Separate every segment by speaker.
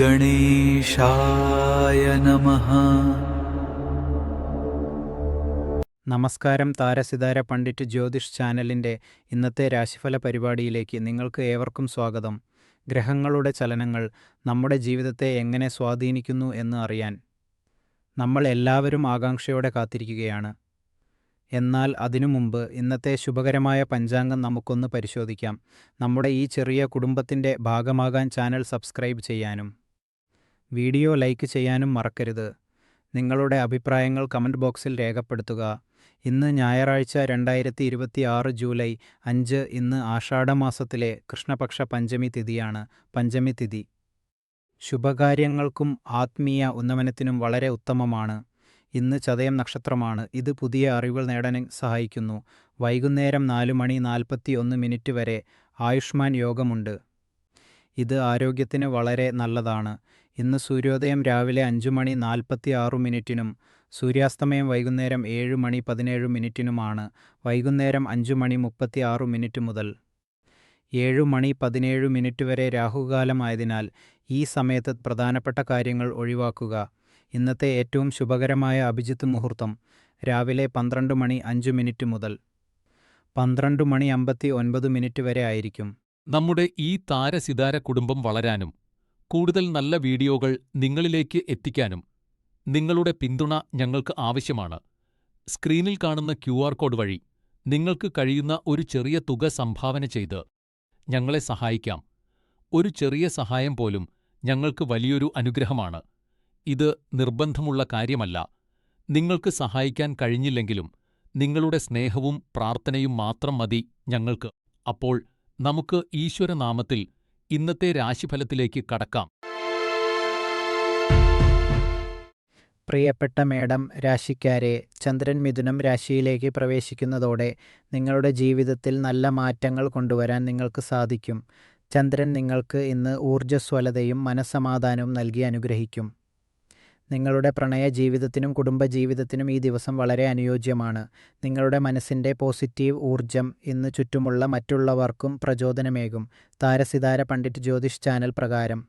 Speaker 1: ഗണേശായ നമഃ.
Speaker 2: നമസ്കാരം. താരസിതാര പണ്ഡിറ്റ് ജ്യോതിഷ് ചാനലിൻ്റെ ഇന്നത്തെ രാശിഫല പരിപാടിയിലേക്ക് നിങ്ങൾക്ക് ഏവർക്കും സ്വാഗതം. ഗ്രഹങ്ങളുടെ ചലനങ്ങൾ നമ്മുടെ ജീവിതത്തെ എങ്ങനെ സ്വാധീനിക്കുന്നു എന്ന് അറിയാൻ നമ്മൾ എല്ലാവരും ആകാംക്ഷയോടെ കാത്തിരിക്കുകയാണ്. എന്നാൽ അതിനു മുമ്പ് ഇന്നത്തെ ശുഭകരമായ പഞ്ചാംഗം നമുക്കൊന്ന് പരിശോധിക്കാം. നമ്മുടെ ഈ ചെറിയ കുടുംബത്തിൻ്റെ ഭാഗമാകാൻ ചാനൽ സബ്സ്ക്രൈബ് ചെയ്യാനും വീഡിയോ ലൈക്ക് ചെയ്യാനും മറക്കരുത്. നിങ്ങളുടെ അഭിപ്രായങ്ങൾ കമൻറ്റ് ബോക്സിൽ രേഖപ്പെടുത്തുക. ഇന്ന് ഞായറാഴ്ച 2026 ജൂലൈ 5. ഇന്ന് ആഷാഢമാസത്തിലെ കൃഷ്ണപക്ഷ പഞ്ചമി തിഥിയാണ്. പഞ്ചമി തിഥി ശുഭകാര്യങ്ങൾക്കും ആത്മീയ ഉന്നമനത്തിനും വളരെ ഉത്തമമാണ്. ഇന്ന് ചതയം നക്ഷത്രമാണ്. ഇത് പുതിയ അറിവുകൾ നേടാൻ സഹായിക്കുന്നു. വൈകുന്നേരം 4:41 വരെ ആയുഷ്മാൻ യോഗമുണ്ട്. ഇത് ആരോഗ്യത്തിന് വളരെ നല്ലതാണ്. ഇന്ന് സൂര്യോദയം രാവിലെ 5:46 സൂര്യാസ്തമയം വൈകുന്നേരം 7:17 വൈകുന്നേരം 5:36 മുതൽ 7:17 വരെ രാഹുകാലമായതിനാൽ ഈ സമയത്ത് പ്രധാനപ്പെട്ട കാര്യങ്ങൾ ഒഴിവാക്കുക. ഇന്നത്തെ ഏറ്റവും ശുഭകരമായ അഭിജിത്ത് മുഹൂർത്തം രാവിലെ 12:05 മുതൽ 12:59 വരെ ആയിരിക്കും.
Speaker 3: നമ്മുടെ ഈ താരസിതാര കുടുംബം വളരാനും കൂടുതൽ നല്ല വീഡിയോകൾ നിങ്ങളിലേക്ക് എത്തിക്കാനും നിങ്ങളുടെ പിന്തുണ ഞങ്ങൾക്ക് ആവശ്യമാണ്. സ്ക്രീനിൽ കാണുന്ന QR കോഡ് വഴി നിങ്ങൾക്ക് കഴിയുന്ന ഒരു ചെറിയ തുക സംഭാവന ചെയ്ത് ഞങ്ങളെ സഹായിക്കാം. ഒരു ചെറിയ സഹായം പോലും ഞങ്ങൾക്ക് വലിയൊരു അനുഗ്രഹമാണ്. ഇത് നിർബന്ധമുള്ള കാര്യമല്ല. നിങ്ങൾക്ക് സഹായിക്കാൻ കഴിഞ്ഞില്ലെങ്കിലും നിങ്ങളുടെ സ്നേഹവും പ്രാർത്ഥനയും മാത്രം മതി ഞങ്ങൾക്ക്. അപ്പോൾ നമുക്ക് ഈശ്വരനാമത്തിൽ ഇന്നത്തെ രാശിഫലത്തിലേക്ക് കടക്കാം.
Speaker 2: പ്രിയപ്പെട്ട മേടം രാശിക്കാരെ, ചന്ദ്രൻ മിഥുനം രാശിയിലേക്ക് പ്രവേശിക്കുന്നതോടെ നിങ്ങളുടെ ജീവിതത്തിൽ നല്ല മാറ്റങ്ങൾ കൊണ്ടുവരാൻ നിങ്ങൾക്ക് സാധിക്കും. ചന്ദ്രൻ നിങ്ങൾക്ക് ഇന്ന് ഊർജ്ജസ്വലതയും മനസ്സമാധാനവും നൽകി അനുഗ്രഹിക്കും. നിങ്ങളുടെ പ്രണയ ജീവിതത്തിനും കുടുംബജീവിതത്തിനും ഈ ദിവസം വളരെ അനുയോജ്യമാണ്. നിങ്ങളുടെ മനസ്സിൻ്റെ പോസിറ്റീവ് ഊർജം ഇന്ന് ചുറ്റുമുള്ള മറ്റുള്ളവർക്കും പ്രചോദനമേകും. താരസിതാര പണ്ഡിറ്റ് ജ്യോതിഷ് ചാനൽ പ്രകാരം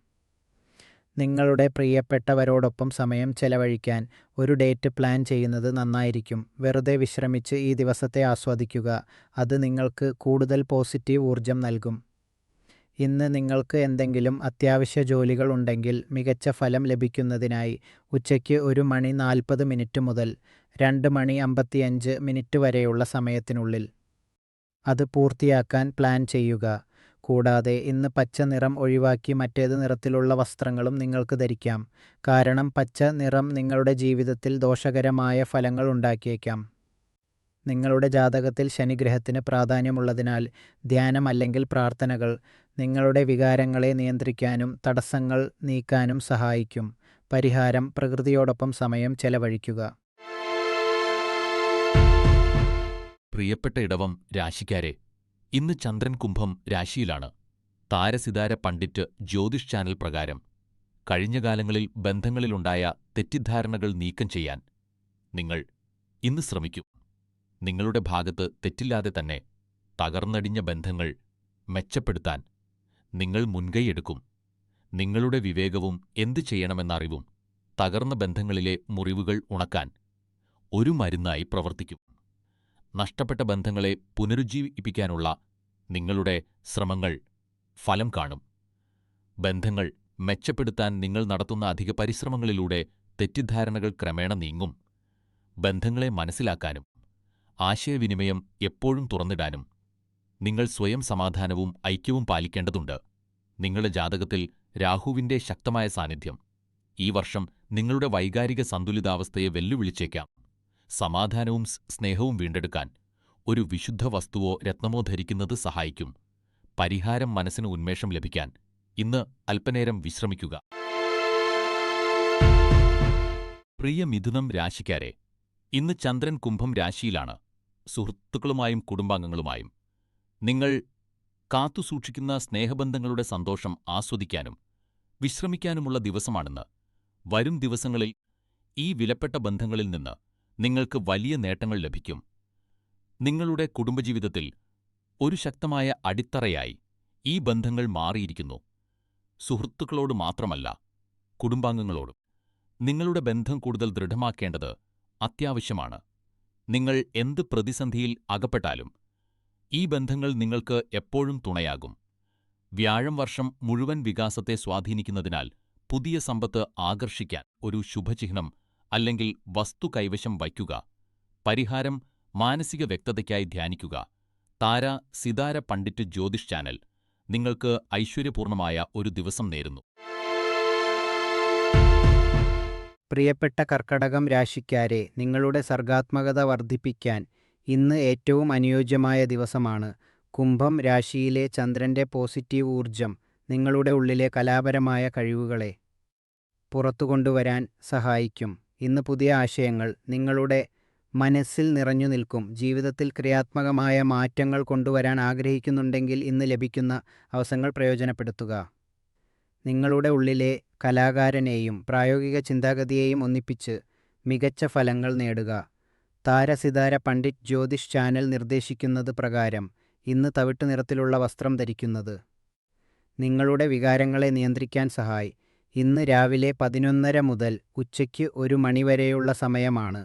Speaker 2: നിങ്ങളുടെ പ്രിയപ്പെട്ടവരോടൊപ്പം സമയം ചെലവഴിക്കാൻ ഒരു ഡേറ്റ് പ്ലാൻ ചെയ്യുന്നത് നന്നായിരിക്കും. വെറുതെ വിശ്രമിച്ച് ഈ ദിവസത്തെ ആസ്വദിക്കുക. അത് നിങ്ങൾക്ക് കൂടുതൽ പോസിറ്റീവ് ഊർജം നൽകും. ഇന്ന് നിങ്ങൾക്ക് എന്തെങ്കിലും അത്യാവശ്യ ജോലികൾ ഉണ്ടെങ്കിൽ മികച്ച ഫലം ലഭിക്കുന്നതിനായി ഉച്ചയ്ക്ക് 1:40 മുതൽ 2:55 വരെയുള്ള സമയത്തിനുള്ളിൽ അത് പൂർത്തിയാക്കാൻ പ്ലാൻ ചെയ്യുക. കൂടാതെ ഇന്ന് പച്ച നിറം ഒഴിവാക്കി മറ്റേത് നിറത്തിലുള്ള വസ്ത്രങ്ങളും നിങ്ങൾക്ക് ധരിക്കാം. കാരണം പച്ച നിറം നിങ്ങളുടെ ജീവിതത്തിൽ ദോഷകരമായ ഫലങ്ങൾ ഉണ്ടാക്കിയേക്കാം. നിങ്ങളുടെ ജാതകത്തിൽ ശനിഗ്രഹത്തിന് പ്രാധാന്യമുള്ളതിനാൽ ധ്യാനം അല്ലെങ്കിൽ പ്രാർത്ഥനകൾ നിങ്ങളുടെ വികാരങ്ങളെ നിയന്ത്രിക്കാനും തടസ്സങ്ങൾ നീക്കാനും സഹായിക്കും. പരിഹാരം: പ്രകൃതിയോടൊപ്പം സമയം ചെലവഴിക്കുക.
Speaker 3: പ്രിയപ്പെട്ട ഇടവം രാശിക്കാരെ, ഇന്ന് ചന്ദ്രൻ കുംഭം രാശിയിലാണ്. താരസിതാര പണ്ഡിറ്റ് ജ്യോതിഷ് ചാനൽ പ്രകാരം കഴിഞ്ഞ കാലങ്ങളിൽ ബന്ധങ്ങളിലുണ്ടായ തെറ്റിദ്ധാരണകൾ നീക്കം ചെയ്യാൻ നിങ്ങൾ ഇന്ന് ശ്രമിക്കൂ. നിങ്ങളുടെ ഭാഗത്ത് തെറ്റില്ലാതെ തന്നെ തകർന്നടിഞ്ഞ ബന്ധങ്ങൾ മെച്ചപ്പെടുത്താൻ നിങ്ങൾ മുൻകൈയെടുക്കും. നിങ്ങളുടെ വിവേകവും എന്തു ചെയ്യണമെന്നറിവും തകർന്ന ബന്ധങ്ങളിലെ മുറിവുകൾ ഉണക്കാൻ ഒരു മരുന്നായി പ്രവർത്തിക്കും. നഷ്ടപ്പെട്ട ബന്ധങ്ങളെ പുനരുജ്ജീവിപ്പിക്കാനുള്ള നിങ്ങളുടെ ശ്രമങ്ങൾ ഫലം കാണും. ബന്ധങ്ങൾ മെച്ചപ്പെടുത്താൻ നിങ്ങൾ നടത്തുന്ന അധിക പരിശ്രമങ്ങളിലൂടെ തെറ്റിദ്ധാരണകൾ ക്രമേണ നീങ്ങും. ബന്ധങ്ങളെ മനസ്സിലാക്കാനും ആശയവിനിമയം എപ്പോഴും തുറന്നിടാനും നിങ്ങൾ സ്വയം സമാധാനവും ഐക്യവും പാലിക്കേണ്ടതുണ്ട്. നിങ്ങളുടെ ജാതകത്തിൽ രാഹുവിൻ്റെ ശക്തമായ സാന്നിധ്യം ഈ വർഷം നിങ്ങളുടെ വൈകാരിക സന്തുലിതാവസ്ഥയെ വെല്ലുവിളിച്ചേക്കാം. സമാധാനവും സ്നേഹവും വീണ്ടെടുക്കാൻ ഒരു വിശുദ്ധ വസ്തുവോ രത്നമോ ധരിക്കുന്നത് സഹായിക്കും. പരിഹാരം: മനസ്സിന് ഉന്മേഷം ലഭിക്കാൻ ഇന്ന് അല്പനേരം വിശ്രമിക്കുക. പ്രിയ മിഥുനം രാശിക്കാരെ, ഇന്ന് ചന്ദ്രൻ കുംഭം രാശിയിലാണ്. സുഹൃത്തുക്കളുമായും കുടുംബാംഗങ്ങളുമായും നിങ്ങൾ കാത്തുസൂക്ഷിക്കുന്ന സ്നേഹബന്ധങ്ങളുടെ സന്തോഷം ആസ്വദിക്കാനും വിശ്രമിക്കാനുമുള്ള ദിവസമാണിന്ന്. വരും ദിവസങ്ങളിൽ ഈ വിലപ്പെട്ട ബന്ധങ്ങളിൽ നിന്ന് നിങ്ങൾക്ക് വലിയ നേട്ടങ്ങൾ ലഭിക്കും. നിങ്ങളുടെ കുടുംബജീവിതത്തിൽ ഒരു ശക്തമായ അടിത്തറയായി ഈ ബന്ധങ്ങൾ മാറിയിരിക്കുന്നു. സുഹൃത്തുക്കളോട് മാത്രമല്ല, കുടുംബാംഗങ്ങളോടും. നിങ്ങളുടെ ബന്ധം കൂടുതൽ ദൃഢമാക്കേണ്ടത് അത്യാവശ്യമാണ്. നിങ്ങൾ എന്ത് പ്രതിസന്ധിയിൽ അകപ്പെട്ടാലും ഈ ബന്ധങ്ങൾ നിങ്ങൾക്ക് എപ്പോഴും തുണയാകും. വ്യാഴം വർഷം മുഴുവൻ വികാസത്തെ സ്വാധീനിക്കുന്നതിനാൽ പുതിയ സമ്പത്ത് ആകർഷിക്കാൻ ഒരു ശുഭചിഹ്നം അല്ലെങ്കിൽ വസ്തു കൈവശം വയ്ക്കുക. പരിഹാരം മാനസിക വ്യക്തതയ്ക്കായി ധ്യാനിക്കുക. താര സിതാര പണ്ഡിറ്റ് ജ്യോതിഷ് ചാനൽ നിങ്ങൾക്ക് ഐശ്വര്യപൂർണമായ ഒരു ദിവസം നേരുന്നു.
Speaker 2: പ്രിയപ്പെട്ട കർക്കടകം രാശിക്കാരെ, നിങ്ങളുടെ സർഗാത്മകത വർദ്ധിപ്പിക്കാൻ ഇന്ന് ഏറ്റവും അനുയോജ്യമായ ദിവസമാണ്. കുംഭം രാശിയിലെ ചന്ദ്രൻ്റെ പോസിറ്റീവ് ഊർജം നിങ്ങളുടെ ഉള്ളിലെ കലാപരമായ കഴിവുകളെ പുറത്തു കൊണ്ടുവരാൻ സഹായിക്കും. ഇന്ന് പുതിയ ആശയങ്ങൾ നിങ്ങളുടെ മനസ്സിൽ നിറഞ്ഞു നിൽക്കും. ജീവിതത്തിൽ ക്രിയാത്മകമായ മാറ്റങ്ങൾ കൊണ്ടുവരാൻ ആഗ്രഹിക്കുന്നുണ്ടെങ്കിൽ ഇന്ന് ലഭിക്കുന്ന അവസരങ്ങൾ പ്രയോജനപ്പെടുത്തുക. നിങ്ങളുടെ ഉള്ളിലെ കലാകാരനെയും പ്രായോഗിക ചിന്താഗതിയെയും ഒന്നിപ്പിച്ച് മികച്ച ഫലങ്ങൾ നേടുക. താരസിതാര പണ്ഡിറ്റ് ജ്യോതിഷ് ചാനൽ നിർദ്ദേശിക്കുന്നത് പ്രകാരം ഇന്ന് തവിട്ടു നിറത്തിലുള്ള വസ്ത്രം ധരിക്കുന്നത് നിങ്ങളുടെ വികാരങ്ങളെ നിയന്ത്രിക്കാൻ സഹായി. ഇന്ന് രാവിലെ 11:30 മുതൽ ഉച്ചയ്ക്ക് 1 മണി വരെയുള്ള സമയമാണ്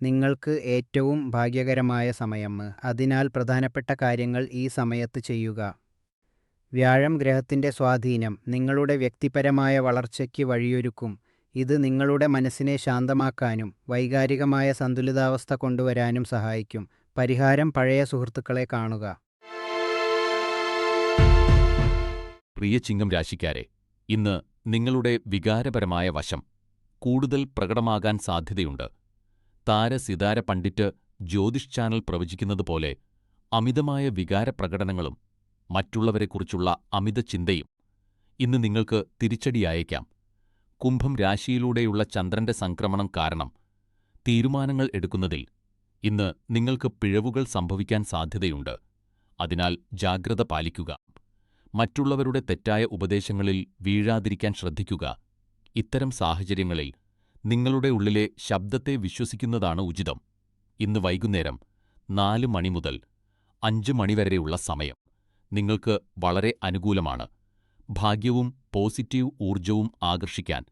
Speaker 2: നിങ്ങൾക്ക് ഏറ്റവും ഭാഗ്യകരമായ സമയം. അതിനാൽ പ്രധാനപ്പെട്ട കാര്യങ്ങൾ ഈ സമയത്ത് ചെയ്യുക. വ്യാഴം ഗ്രഹത്തിൻ്റെ സ്വാധീനം നിങ്ങളുടെ വ്യക്തിപരമായ വളർച്ചയ്ക്ക് വഴിയൊരുക്കും. ഇത് നിങ്ങളുടെ മനസ്സിനെ ശാന്തമാക്കാനും വൈകാരികമായ സന്തുലിതാവസ്ഥ കൊണ്ടുവരാനും സഹായിക്കും. പരിഹാരം പഴയ സുഹൃത്തുക്കളെ കാണുക.
Speaker 3: പ്രിയ ചിങ്ങം രാശിക്കാരെ, ഇന്ന് നിങ്ങളുടെ വികാരപരമായ വശം കൂടുതൽ പ്രകടമാകാൻ സാധ്യതയുണ്ട്. താര സിതാര പണ്ഡിറ്റ് ജ്യോതിഷ് ചാനൽ പ്രവചിക്കുന്നത് പോലെ അമിതമായ വികാരപ്രകടനങ്ങളും മറ്റുള്ളവരെക്കുറിച്ചുള്ള അമിത ചിന്തയും ഇന്ന് നിങ്ങൾക്ക് തിരിച്ചടിയായേക്കാം. കുംഭം രാശിയിലൂടെയുള്ള ചന്ദ്രന്റെ സംക്രമണം കാരണം തീരുമാനങ്ങൾ എടുക്കുന്നതിൽ ഇന്ന് നിങ്ങൾക്ക് പിഴവുകൾ സംഭവിക്കാൻ സാധ്യതയുണ്ട്. അതിനാൽ ജാഗ്രത പാലിക്കുക. മറ്റുള്ളവരുടെ തെറ്റായ ഉപദേശങ്ങളിൽ വീഴാതിരിക്കാൻ ശ്രദ്ധിക്കുക. ഇത്തരം സാഹചര്യങ്ങളിൽ നിങ്ങളുടെ ഉള്ളിലെ ശബ്ദത്തെ വിശ്വസിക്കുന്നതാണ് ഉചിതം. ഇന്ന് വൈകുന്നേരം 4 മണി മുതൽ 5 മണി വരെയുള്ള സമയം നിങ്ങൾക്ക് വളരെ അനുകൂലമാണ്. ഭാഗ്യവും പോസിറ്റീവ് ഊർജവും ആകർഷിക്കാൻ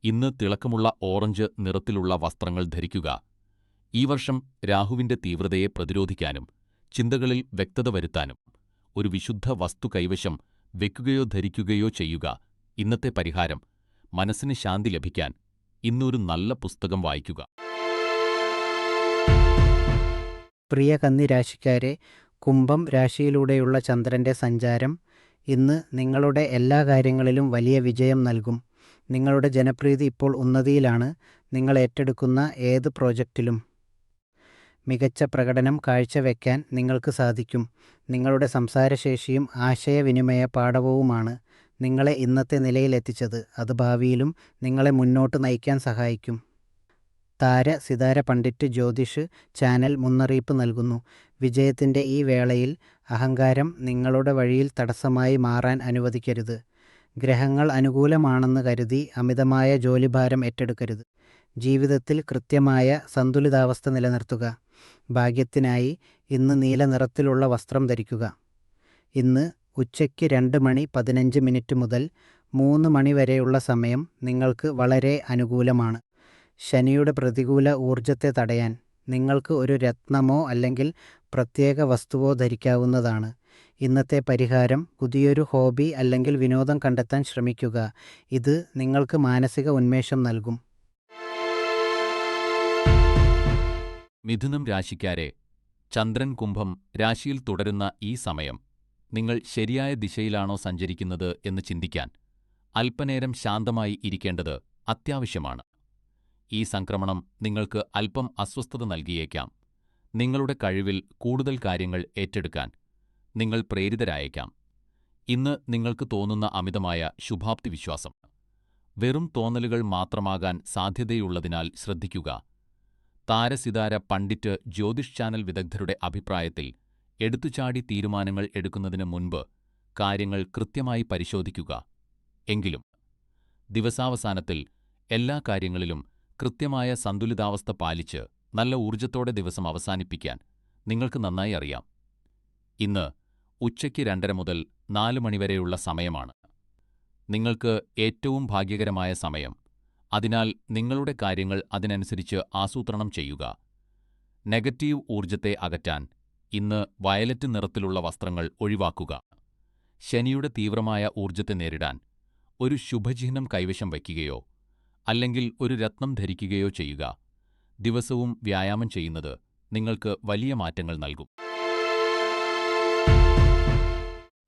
Speaker 3: ഇന്ന് തിളക്കമുള്ള ഓറഞ്ച് നിറത്തിലുള്ള വസ്ത്രങ്ങൾ ധരിക്കുക. ഈ വർഷം രാഹുവിന്റെ തീവ്രതയെ പ്രതിരോധിക്കാനും ചിന്തകളിൽ വ്യക്തത വരുത്താനും ഒരു വിശുദ്ധ വസ്തു കൈവശം വെക്കുകയോ ധരിക്കുകയോ ചെയ്യുക. ഇന്നത്തെ പരിഹാരം മനസ്സിന് ശാന്തി ലഭിക്കാൻ ഇന്നൊരു നല്ല പുസ്തകം വായിക്കുക.
Speaker 2: പ്രിയ കന്നി രാശിക്കാരെ, കുംഭം രാശിയിലൂടെയുള്ള ചന്ദ്രൻ്റെ സഞ്ചാരം ഇന്ന് നിങ്ങളുടെ എല്ലാ കാര്യങ്ങളിലും വലിയ വിജയം നൽകും. നിങ്ങളുടെ ജനപ്രീതി ഇപ്പോൾ ഉന്നതിയിലാണ്. നിങ്ങൾ ഏറ്റെടുക്കുന്ന ഏത് പ്രോജക്റ്റിലും മികച്ച പ്രകടനം കാഴ്ചവെക്കാൻ നിങ്ങൾക്ക് സാധിക്കും. നിങ്ങളുടെ സംസാരശേഷിയും ആശയവിനിമയ പാടവവുമാണ് നിങ്ങളെ ഇന്നത്തെ നിലയിലെത്തിച്ചത്. അത് ഭാവിയിലും നിങ്ങളെ മുന്നോട്ട് നയിക്കാൻ സഹായിക്കും. താര സിതാര പണ്ഡിറ്റ് ജ്യോതിഷ് ചാനൽ മുന്നറിയിപ്പ് നൽകുന്നു. വിജയത്തിൻ്റെ ഈ വേളയിൽ അഹങ്കാരം നിങ്ങളുടെ വഴിയിൽ തടസ്സമായി മാറാൻ അനുവദിക്കരുത്. ഗ്രഹങ്ങൾ അനുകൂലമാണെന്ന് കരുതി അമിതമായ ജോലിഭാരം ഏറ്റെടുക്കരുത്. ജീവിതത്തിൽ കൃത്യമായ സന്തുലിതാവസ്ഥ നിലനിർത്തുക. ഭാഗ്യത്തിനായി ഇന്ന് നീല നിറത്തിലുള്ള വസ്ത്രം ധരിക്കുക. ഇന്ന് ഉച്ചയ്ക്ക് 2:15 മുതൽ 3 മണി വരെയുള്ള സമയം നിങ്ങൾക്ക് വളരെ അനുകൂലമാണ്. ശനിയുടെ പ്രതികൂല ഊർജത്തെ തടയാൻ നിങ്ങൾക്ക് ഒരു രത്നമോ അല്ലെങ്കിൽ പ്രത്യേക വസ്തുവോ ധരിക്കാവുന്നതാണ്. ഇന്നത്തെ പരിഹാരം പുതിയൊരു ഹോബി അല്ലെങ്കിൽ വിനോദം കണ്ടെത്താൻ ശ്രമിക്കുക. ഇത് നിങ്ങൾക്ക് മാനസിക ഉന്മേഷം നൽകും.
Speaker 3: മിഥുനം രാശിക്കാരെ, ചന്ദ്രൻ കുംഭം രാശിയിൽ തുടരുന്ന ഈ സമയം നിങ്ങൾ ശരിയായ ദിശയിലാണോ സഞ്ചരിക്കുന്നത് എന്ന് ചിന്തിക്കാൻ അല്പനേരം ശാന്തമായി ഇരിക്കേണ്ടത് അത്യാവശ്യമാണ്. ഈ സംക്രമണം നിങ്ങൾക്ക് അല്പം അസ്വസ്ഥത നൽകിയേക്കാം. നിങ്ങളുടെ കഴിവിൽ കൂടുതൽ കാര്യങ്ങൾ ഏറ്റെടുക്കാൻ നിങ്ങൾ പ്രേരിതരായേക്കാം. ഇന്ന് നിങ്ങൾക്ക് തോന്നുന്ന അമിതമായ ശുഭാപ്തി വിശ്വാസം വെറും തോന്നലുകൾ മാത്രമാകാൻ സാധ്യതയുള്ളതിനാൽ ശ്രദ്ധിക്കുക. താരസിതാര പണ്ഡിറ്റ് ജ്യോതിഷ് ചാനൽ വിദഗ്ധരുടെ അഭിപ്രായത്തിൽ എടുത്തുചാടി തീരുമാനങ്ങൾ എടുക്കുന്നതിന് മുൻപ് കാര്യങ്ങൾ കൃത്യമായി പരിശോധിക്കുക. എങ്കിലും ദിവസാവസാനത്തിൽ എല്ലാ കാര്യങ്ങളിലും കൃത്യമായ സന്തുലിതാവസ്ഥ പാലിച്ച് നല്ല ഊർജത്തോടെ ദിവസം അവസാനിപ്പിക്കാൻ നിങ്ങൾക്ക് നന്നായി അറിയാം. ഇന്ന് ഉച്ചയ്ക്ക് 2:30 മുതൽ 4 മണിവരെയുള്ള സമയമാണ് നിങ്ങൾക്ക് ഏറ്റവും ഭാഗ്യകരമായ സമയം. അതിനാൽ നിങ്ങളുടെ കാര്യങ്ങൾ അതിനനുസരിച്ച് ആസൂത്രണം ചെയ്യുക. നെഗറ്റീവ് ഊർജത്തെ അകറ്റാൻ ഇന്ന് വയലറ്റ് നിറത്തിലുള്ള വസ്ത്രങ്ങൾ ഒഴിവാക്കുക. ശനിയുടെ തീവ്രമായ ഊർജത്തെ നേരിടാൻ ഒരു ശുഭചിഹ്നം കൈവശം വയ്ക്കുകയോ അല്ലെങ്കിൽ ഒരു രത്നം ധരിക്കുകയോ ചെയ്യുക. ദിവസവും വ്യായാമം ചെയ്യുന്നത് നിങ്ങൾക്ക് വലിയ മാറ്റങ്ങൾ നൽകും.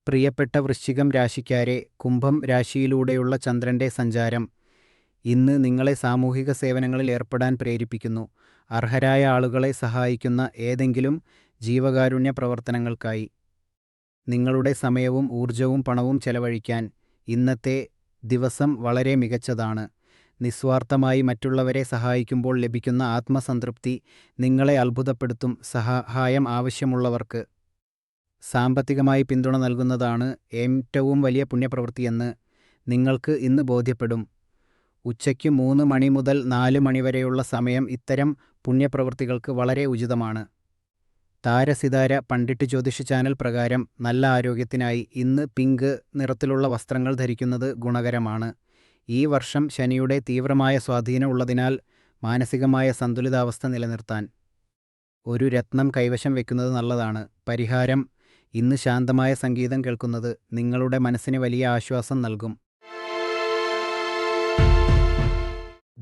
Speaker 2: പ്രിയപ്പെട്ട വൃശ്ചികം രാശിക്കാരെ, കുംഭം രാശിയിലൂടെയുള്ള ചന്ദ്രൻ്റെ സഞ്ചാരം ഇന്ന് നിങ്ങളെ സാമൂഹിക സേവനങ്ങളിൽ ഏർപ്പെടാൻ പ്രേരിപ്പിക്കുന്നു. അർഹരായ ആളുകളെ സഹായിക്കുന്ന ഏതെങ്കിലും ജീവകാരുണ്യ പ്രവർത്തനങ്ങൾക്കായി നിങ്ങളുടെ സമയവും ഊർജവും പണവും ചെലവഴിക്കാൻ ഇന്നത്തെ ദിവസം വളരെ മികച്ചതാണ്. നിസ്വാർത്ഥമായി മറ്റുള്ളവരെ സഹായിക്കുമ്പോൾ ലഭിക്കുന്ന ആത്മസംതൃപ്തി നിങ്ങളെ അത്ഭുതപ്പെടുത്തും. സഹായം ആവശ്യമുള്ളവർക്ക് സാമ്പത്തികമായി പിന്തുണ നൽകുന്നതാണ് ഏറ്റവും വലിയ പുണ്യപ്രവൃത്തിയെന്ന് നിങ്ങൾക്ക് ഇന്ന് ബോധ്യപ്പെടും. ഉച്ചയ്ക്ക് 3 മണി മുതൽ 4 മണി വരെയുള്ള സമയം ഇത്തരം പുണ്യപ്രവൃത്തികൾക്ക് വളരെ ഉചിതമാണ്. താരസിതാര പണ്ഡിറ്റ് ജ്യോതിഷ ചാനൽ പ്രകാരം നല്ല ആരോഗ്യത്തിനായി ഇന്ന് പിങ്ക് നിറത്തിലുള്ള വസ്ത്രങ്ങൾ ധരിക്കുന്നത് ഗുണകരമാണ്. ഈ വർഷം ശനിയുടെ തീവ്രമായ സ്വാധീനം ഉള്ളതിനാൽ മാനസികമായ സന്തുലിതാവസ്ഥ നിലനിർത്താൻ ഒരു രത്നം കൈവശം വെക്കുന്നത് നല്ലതാണ്. പരിഹാരം: ഇന്ന് ശാന്തമായ സംഗീതം കേൾക്കുന്നത് നിങ്ങളുടെ മനസ്സിന് വലിയ ആശ്വാസം നൽകും.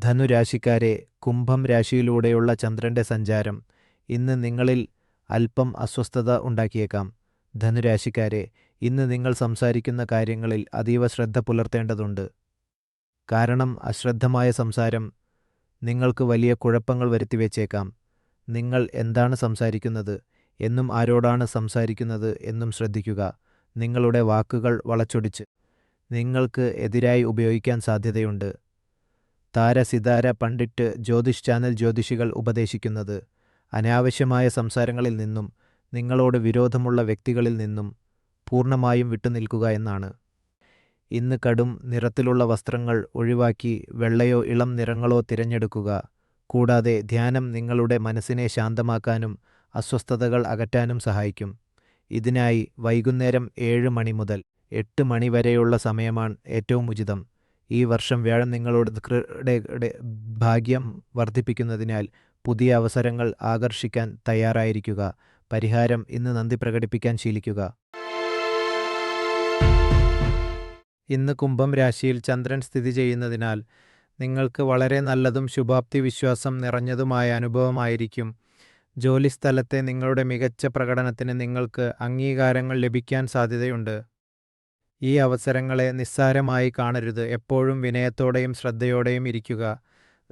Speaker 2: ധനുരാശിക്കാരെ, കുംഭം രാശിയിലൂടെയുള്ള ചന്ദ്രൻ്റെ സഞ്ചാരം ഇന്ന് നിങ്ങളിൽ അല്പം അസ്വസ്ഥത ഉണ്ടാക്കിയേക്കാം. ധനുരാശിക്കാരെ, ഇന്ന് നിങ്ങൾ സംസാരിക്കുന്ന കാര്യങ്ങളിൽ അതീവ ശ്രദ്ധ പുലർത്തേണ്ടതുണ്ട്. കാരണം അശ്രദ്ധമായ സംസാരം നിങ്ങൾക്ക് വലിയ കുഴപ്പങ്ങൾ വരുത്തിവെച്ചേക്കാം. നിങ്ങൾ എന്താണ് സംസാരിക്കുന്നത് എന്നും ആരോടാണ് സംസാരിക്കുന്നത് എന്നും ശ്രദ്ധിക്കുക. നിങ്ങളുടെ വാക്കുകൾ വളച്ചൊടിച്ച് നിങ്ങൾക്ക് എതിരായി ഉപയോഗിക്കാൻ സാധ്യതയുണ്ട്. താരസിതാര പണ്ഡിറ്റ് ജ്യോതിഷ് ചാനൽ ജ്യോതിഷികൾ ഉപദേശിക്കുന്നത് അനാവശ്യമായ സംസാരങ്ങളിൽ നിന്നും നിങ്ങളോട് വിരോധമുള്ള വ്യക്തികളിൽ നിന്നും പൂർണ്ണമായും വിട്ടുനിൽക്കുക എന്നാണ്. ഇന്ന് കടും നിറത്തിലുള്ള വസ്ത്രങ്ങൾ ഒഴിവാക്കി വെള്ളയോ ഇളം നിറങ്ങളോ തിരഞ്ഞെടുക്കുക. കൂടാതെ ധ്യാനം നിങ്ങളുടെ മനസ്സിനെ ശാന്തമാക്കാനും അസ്വസ്ഥതകൾ അകറ്റാനും സഹായിക്കും. ഇതിനായി വൈകുന്നേരം 7 മണി മുതൽ 8 മണി വരെയുള്ള സമയമാണ് ഏറ്റവും ഉചിതം. ഈ വർഷം വ്യാഴം നിങ്ങളുടെ ഭാഗ്യം വർദ്ധിപ്പിക്കുന്നതിനാൽ പുതിയ അവസരങ്ങൾ ആകർഷിക്കാൻ തയ്യാറായിരിക്കുക. പരിഹാരം: ഇന്ന് നന്ദി പ്രകടിപ്പിക്കാൻ ശീലിക്കുക. ഇന്ന് കുംഭം രാശിയിൽ ചന്ദ്രൻ സ്ഥിതി ചെയ്യുന്നതിനാൽ നിങ്ങൾക്ക് വളരെ നല്ലതും ശുഭാപ്തി വിശ്വാസം നിറഞ്ഞതുമായ അനുഭവമായിരിക്കും. ജോലിസ്ഥലത്തെ നിങ്ങളുടെ മികച്ച പ്രകടനത്തിന് നിങ്ങൾക്ക് അംഗീകാരങ്ങൾ ലഭിക്കാൻ സാധ്യതയുണ്ട്. ഈ അവസരങ്ങളെ നിസ്സാരമായി കാണരുത്. എപ്പോഴും വിനയത്തോടെയും ശ്രദ്ധയോടെയും ഇരിക്കുക.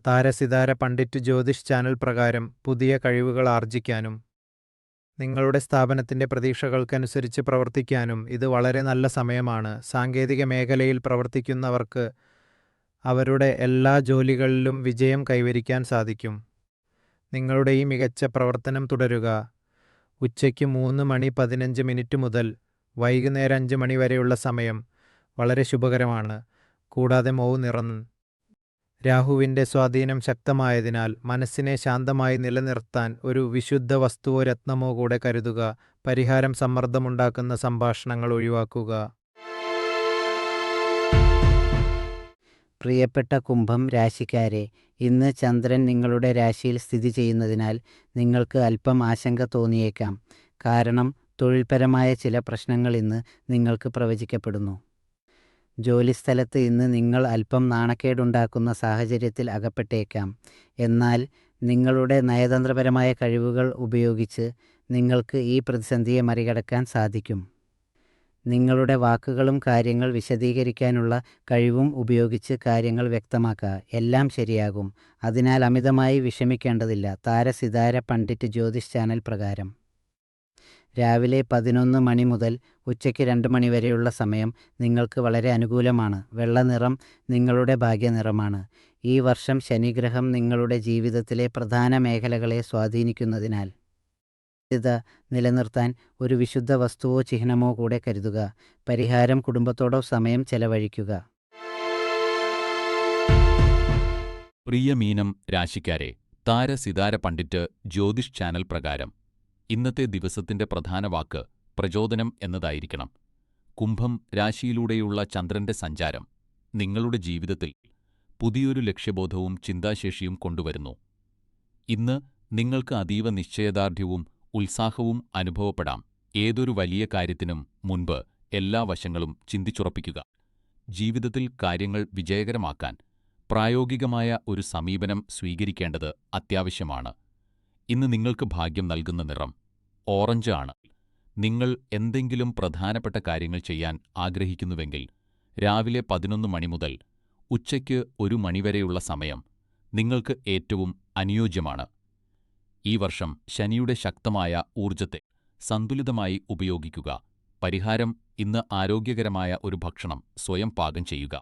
Speaker 2: താരസിതാര പണ്ഡിറ്റ് ജ്യോതിഷ് ചാനൽ പ്രകാരം പുതിയ കഴിവുകൾ ആർജിക്കാനും നിങ്ങളുടെ സ്ഥാപനത്തിൻ്റെ പ്രതീക്ഷകൾക്കനുസരിച്ച് പ്രവർത്തിക്കാനും ഇത് വളരെ നല്ല സമയമാണ്. സാങ്കേതിക മേഖലയിൽ പ്രവർത്തിക്കുന്നവർക്ക് അവരുടെ എല്ലാ ജോലികളിലും വിജയം കൈവരിക്കാൻ സാധിക്കും. നിങ്ങളുടെ ഈ മികച്ച പ്രവർത്തനം തുടരുക. ഉച്ചയ്ക്ക് 3 മണി 15 മിനിറ്റ് മുതൽ വൈകുന്നേരം 5 മണി വരെയുള്ള സമയം വളരെ ശുഭകരമാണ്. കൂടാതെ മൗ നിറം രാഹുവിൻ്റെ സ്വാധീനം ശക്തമായതിനാൽ മനസ്സിനെ ശാന്തമായി നിലനിർത്താൻ ഒരു വിശുദ്ധ വസ്തുവോ രത്നമോ കൂടെ കരുതുക. പരിഹാരം: സമ്മർദ്ദമുണ്ടാക്കുന്ന സംഭാഷണങ്ങൾ ഒഴിവാക്കുക.
Speaker 4: പ്രിയപ്പെട്ട കുംഭം രാശിക്കാരെ, ഇന്ന് ചന്ദ്രൻ നിങ്ങളുടെ രാശിയിൽ സ്ഥിതി ചെയ്യുന്നതിനാൽ നിങ്ങൾക്ക് അല്പം ആശങ്ക തോന്നിയേക്കാം. കാരണം തൊഴിൽപരമായ ചില പ്രശ്നങ്ങൾ ഇന്ന് നിങ്ങൾക്ക് പ്രവചിക്കപ്പെടുന്നു. ജോലിസ്ഥലത്ത് ഇന്ന് നിങ്ങൾ അല്പം നാണക്കേടുണ്ടാക്കുന്ന സാഹചര്യത്തിൽ അകപ്പെട്ടേക്കാം. എന്നാൽ നിങ്ങളുടെ നയതന്ത്രപരമായ കഴിവുകൾ ഉപയോഗിച്ച് നിങ്ങൾക്ക് ഈ പ്രതിസന്ധിയെ മറികടക്കാൻ സാധിക്കും. നിങ്ങളുടെ വാക്കുകളും കാര്യങ്ങൾ വിശദീകരിക്കാനുള്ള കഴിവും ഉപയോഗിച്ച് കാര്യങ്ങൾ വ്യക്തമാക്കുക. എല്ലാം ശരിയാകും. അതിനാൽ അമിതമായി വിഷമിക്കേണ്ടതില്ല. താരസിതാര പണ്ഡിറ്റ് ജ്യോതിഷ് ചാനൽ പ്രകാരം രാവിലെ 11 മണി മുതൽ ഉച്ചയ്ക്ക് 2 മണി വരെയുള്ള സമയം നിങ്ങൾക്ക് വളരെ അനുകൂലമാണ്. വെള്ള നിറം നിങ്ങളുടെ ഭാഗ്യനിറമാണ്. ഈ വർഷം ശനിഗ്രഹം നിങ്ങളുടെ ജീവിതത്തിലെ പ്രധാന മേഖലകളെ സ്വാധീനിക്കുന്നതിനാൽ ഇത് നിലനിർത്താൻ ഒരു വിശുദ്ധ വസ്തുവോ ചിഹ്നമോ കൂടെ കരുതുക. പരിഹാരം: കുടുംബത്തോടോ സമയം ചെലവഴിക്കുക.
Speaker 3: പ്രിയ മീനം രാശിക്കാരെ, താരസിതാര പണ്ഡിറ്റ് ജ്യോതിഷ് ചാനൽ പ്രകാരം ഇന്നത്തെ ദിവസത്തിന്റെ പ്രധാന വാക്ക് പ്രചോദനം എന്നതായിരിക്കണം. കുംഭം രാശിയിലൂടെയുള്ള ചന്ദ്രന്റെ സഞ്ചാരം നിങ്ങളുടെ ജീവിതത്തിൽ പുതിയൊരു ലക്ഷ്യബോധവും ചിന്താശേഷിയും കൊണ്ടുവരുന്നു. ഇന്ന് നിങ്ങൾക്ക് അതീവ നിശ്ചയദാർഢ്യവും ഉത്സാഹവും അനുഭവപ്പെടാം. ഏതൊരു വലിയ കാര്യത്തിനും മുൻപ് എല്ലാ വശങ്ങളും ചിന്തിച്ചുറപ്പിക്കുക. ജീവിതത്തിൽ കാര്യങ്ങൾ വിജയകരമാക്കാൻ പ്രായോഗികമായ ഒരു സമീപനം സ്വീകരിക്കേണ്ടത് അത്യാവശ്യമാണ്. ഇന്ന് നിങ്ങൾക്ക് ഭാഗ്യം നൽകുന്ന നിറം ഓറഞ്ച് ആണ്. നിങ്ങൾ എന്തെങ്കിലും പ്രധാനപ്പെട്ട കാര്യങ്ങൾ ചെയ്യാൻ ആഗ്രഹിക്കുന്നുവെങ്കിൽ രാവിലെ 11 മണി മുതൽ ഉച്ചയ്ക്ക് 1 മണിവരെയുള്ള സമയം നിങ്ങൾക്ക് ഏറ്റവും അനുയോജ്യമാണ്. ഈ വർഷം ശനിയുടെ ശക്തമായ ഊർജത്തെ സന്തുലിതമായി ഉപയോഗിക്കുക. പരിഹാരം: ഇന്ന് ആരോഗ്യകരമായ ഒരു ഭക്ഷണം സ്വയം പാകം ചെയ്യുക.